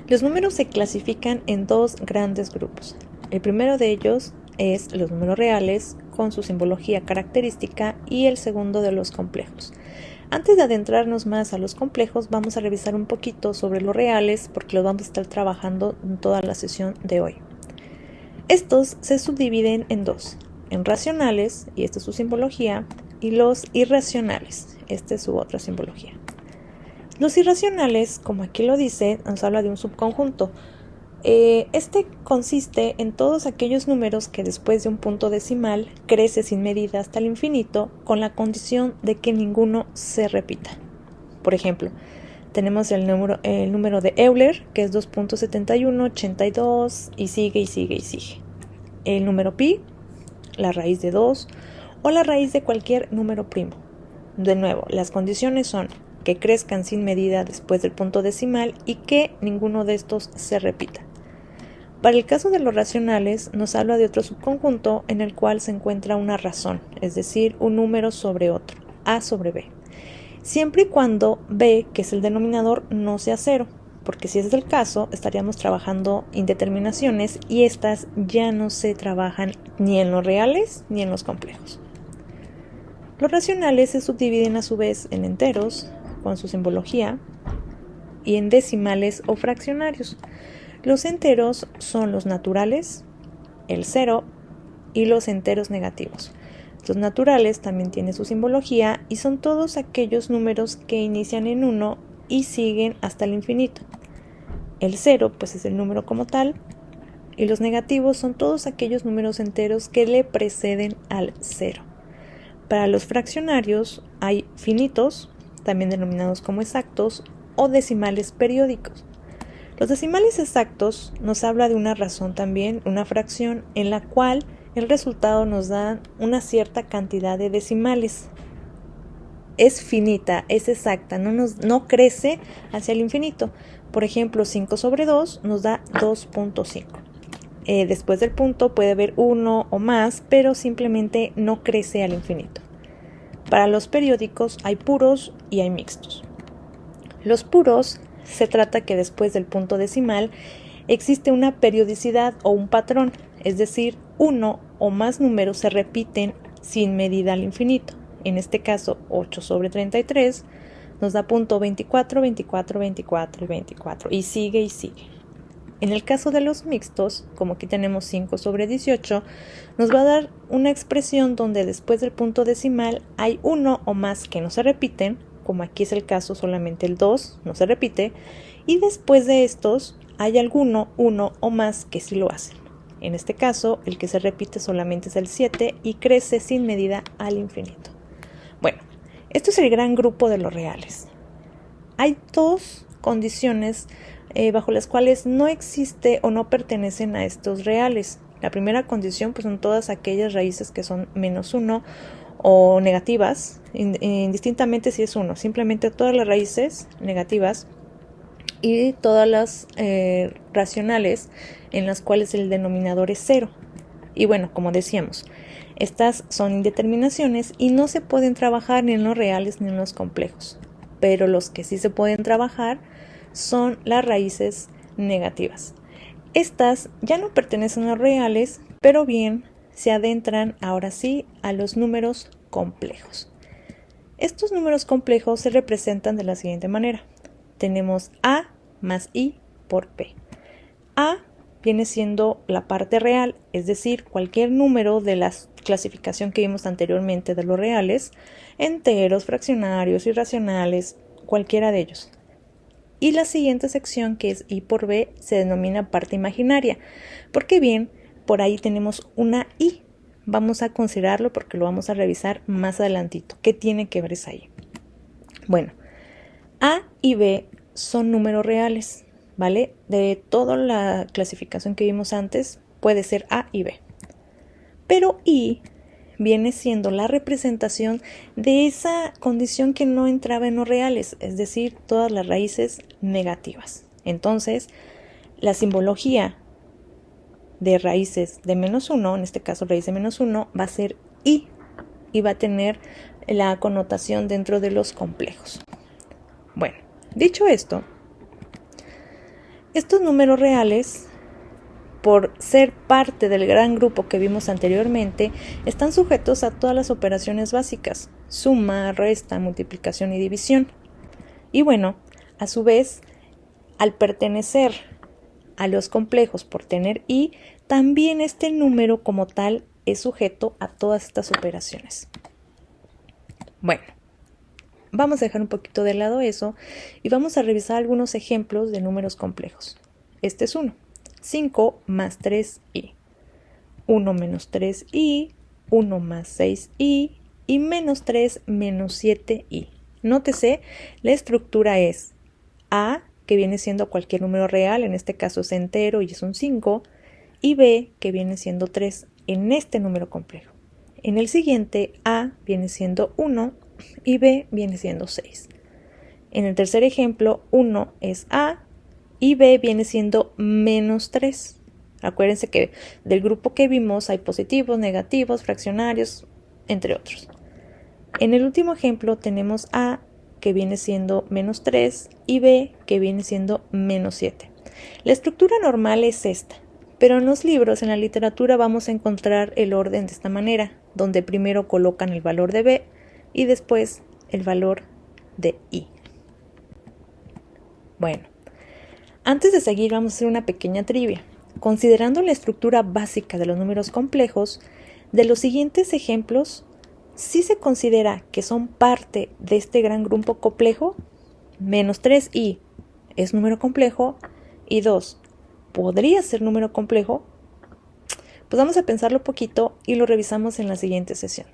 Los números se clasifican en dos grandes grupos. El primero de ellos es los números reales con su simbología característica y el segundo de los complejos. Antes de adentrarnos más a los complejos, vamos a revisar un poquito sobre los reales porque los vamos a estar trabajando en toda la sesión de hoy. Estos se subdividen en dos, en racionales, y esta es su simbología, y los irracionales, esta es su otra simbología. Los irracionales, como aquí lo dice, nos habla de un subconjunto. Este consiste en todos aquellos números que después de un punto decimal crece sin medida hasta el infinito, con la condición de que ninguno se repita. Por ejemplo, tenemos el número de Euler, que es 2.7182, y sigue y sigue y sigue. El número pi, la raíz de 2, o la raíz de cualquier número primo. De nuevo, las condiciones son que crezcan sin medida después del punto decimal y que ninguno de estos se repita. Para el caso de los racionales, nos habla de otro subconjunto en el cual se encuentra una razón, es decir, un número sobre otro, a sobre b, siempre y cuando b, que es el denominador, no sea cero, porque si ese es el caso, estaríamos trabajando indeterminaciones y estas ya no se trabajan ni en los reales ni en los complejos. Los racionales se subdividen a su vez en enteros, con su simbología, y en decimales o fraccionarios. Los enteros son los naturales, el cero y los enteros negativos. Los naturales también tienen su simbología y son todos aquellos números que inician en 1 y siguen hasta el infinito. El cero pues es el número como tal y los negativos son todos aquellos números enteros que le preceden al cero. Para los fraccionarios hay finitos, también denominados como exactos, o decimales periódicos. Los decimales exactos nos habla de una razón también, una fracción, en la cual el resultado nos da una cierta cantidad de decimales. Es finita, es exacta, no crece hacia el infinito. Por ejemplo, 5 sobre 2 nos da 2.5. Después del punto puede haber uno o más, pero simplemente no crece al infinito. Para los periódicos hay puros y hay mixtos. Los puros se trata que después del punto decimal existe una periodicidad o un patrón, es decir, uno o más números se repiten sin medida al infinito. En este caso, 8 sobre 33 nos da punto 24, 24, 24 y 24 y sigue y sigue. En el caso de los mixtos, como aquí tenemos 5 sobre 18, nos va a dar una expresión donde después del punto decimal hay uno o más que no se repiten, como aquí es el caso, solamente el 2 no se repite, y después de estos hay uno o más que sí lo hacen. En este caso, el que se repite solamente es el 7 y crece sin medida al infinito. Bueno, esto es el gran grupo de los reales. Hay dos condiciones bajo las cuales no existe o no pertenecen a estos reales. La primera condición pues son todas aquellas raíces que son menos 1 o negativas, indistintamente si es 1, simplemente todas las raíces negativas y todas las racionales en las cuales el denominador es 0. Y bueno, como decíamos, estas son indeterminaciones y no se pueden trabajar ni en los reales ni en los complejos, pero los que sí se pueden trabajar son las raíces negativas. Estas ya no pertenecen a los reales, pero bien se adentran ahora sí a los números complejos. Estos números complejos se representan de la siguiente manera. Tenemos A más I por P. A viene siendo la parte real, es decir, cualquier número de la clasificación que vimos anteriormente de los reales, enteros, fraccionarios, irracionales, cualquiera de ellos. Y la siguiente sección, que es I por B, se denomina parte imaginaria, porque bien, por ahí tenemos una I. Vamos a considerarlo porque lo vamos a revisar más adelantito. ¿Qué tiene que ver esa I? Bueno, A y B son números reales, ¿vale? De toda la clasificación que vimos antes, puede ser A y B. Pero I viene siendo la representación de esa condición que no entraba en los reales, es decir, todas las raíces negativas. Entonces, la simbología de raíces de menos 1, en este caso raíz de menos 1, va a ser I y va a tener la connotación dentro de los complejos. Bueno, dicho esto, estos números reales, por ser parte del gran grupo que vimos anteriormente, están sujetos a todas las operaciones básicas: suma, resta, multiplicación y división. Y bueno, a su vez, al pertenecer a los complejos por tener i, también este número como tal es sujeto a todas estas operaciones. Bueno, vamos a dejar un poquito de lado eso y vamos a revisar algunos ejemplos de números complejos. Este es uno: 5 más 3i, 1 menos 3i, 1 más 6i y menos 3 menos 7i. Nótese, la estructura es a, que viene siendo cualquier número real, en este caso es entero y es un 5, y b, que viene siendo 3 en este número complejo. En el siguiente, a viene siendo 1 y b viene siendo 6. En el tercer ejemplo, 1 es a y b viene siendo menos 3. Acuérdense que del grupo que vimos hay positivos, negativos, fraccionarios, entre otros. En el último ejemplo tenemos a, que viene siendo menos 3, y b, que viene siendo menos 7. La estructura normal es esta, pero en los libros, en la literatura, vamos a encontrar el orden de esta manera, donde primero colocan el valor de b y después el valor de i. Bueno, antes de seguir vamos a hacer una pequeña trivia. Considerando la estructura básica de los números complejos, de los siguientes ejemplos, ¿sí se considera que son parte de este gran grupo complejo? Menos 3i es número complejo y 2 podría ser número complejo. Pues vamos a pensarlo un poquito y lo revisamos en la siguiente sesión.